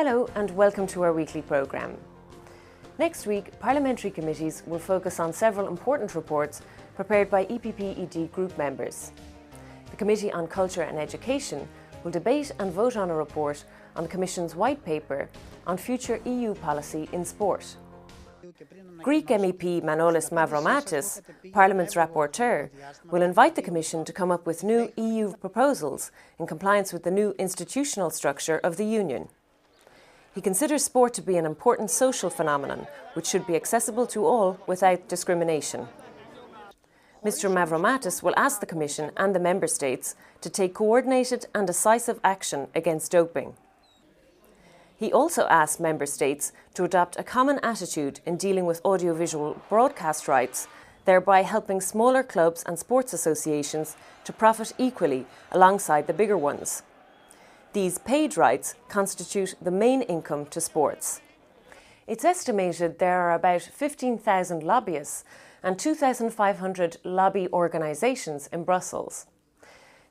Hello and welcome to our weekly programme. Next week, parliamentary committees will focus on several important reports prepared by EPP-ED group members. The Committee on Culture and Education will debate and vote on a report on the Commission's white paper on future EU policy in sport. Greek MEP Manolis Mavromatis, Parliament's rapporteur, will invite the Commission to come up with new EU proposals in compliance with the new institutional structure of the Union. He considers sport to be an important social phenomenon which should be accessible to all without discrimination. Mr Mavromatis will ask the Commission and the Member States to take coordinated and decisive action against doping. He also asked Member States to adopt a common attitude in dealing with audiovisual broadcast rights, thereby helping smaller clubs and sports associations to profit equally alongside the bigger ones. These paid rights constitute the main income to sports. It's estimated there are about 15,000 lobbyists and 2,500 lobby organisations in Brussels.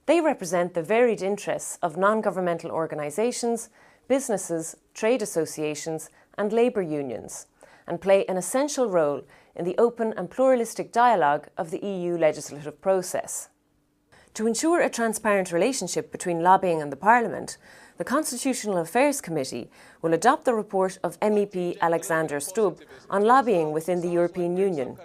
They represent the varied interests of non-governmental organisations, businesses, trade associations and labour unions, and play an essential role in the open and pluralistic dialogue of the EU legislative process. To ensure a transparent relationship between lobbying and the Parliament, the Constitutional Affairs Committee will adopt the report of MEP Alexander Stubb on lobbying within the European Union.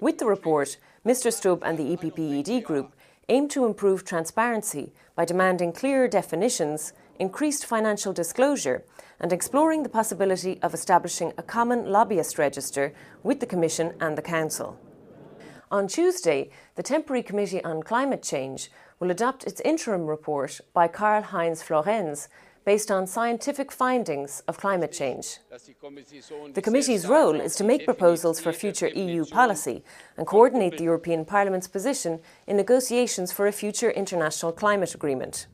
With the report, Mr Stubb and the EPP-ED group aim to improve transparency by demanding clearer definitions, increased financial disclosure and exploring the possibility of establishing a common lobbyist register with the Commission and the Council. On Tuesday, the Temporary Committee on Climate Change will adopt its interim report by Karl-Heinz Florenz based on scientific findings of climate change. The committee's role is to make proposals for future EU policy and coordinate the European Parliament's position in negotiations for a future international climate agreement.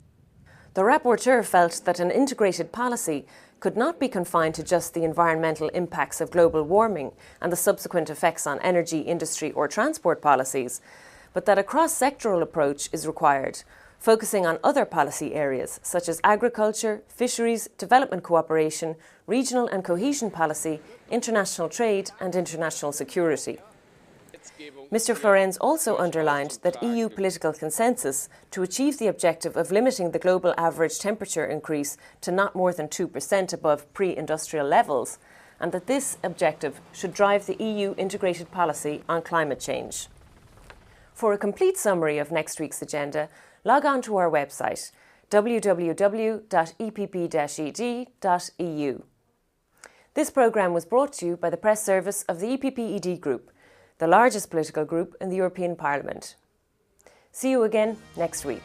The rapporteur felt that an integrated policy could not be confined to just the environmental impacts of global warming and the subsequent effects on energy, industry or transport policies, but that a cross-sectoral approach is required, focusing on other policy areas such as agriculture, fisheries, development cooperation, regional and cohesion policy, international trade and international security. Mr Florenz also underlined that EU political consensus to achieve the objective of limiting the global average temperature increase to not more than 2% above pre-industrial levels, and that this objective should drive the EU integrated policy on climate change. For a complete summary of next week's agenda, log on to our website www.epp-ed.eu. This programme was brought to you by the press service of the EPP-ED Group, the largest political group in the European Parliament. See you again next week.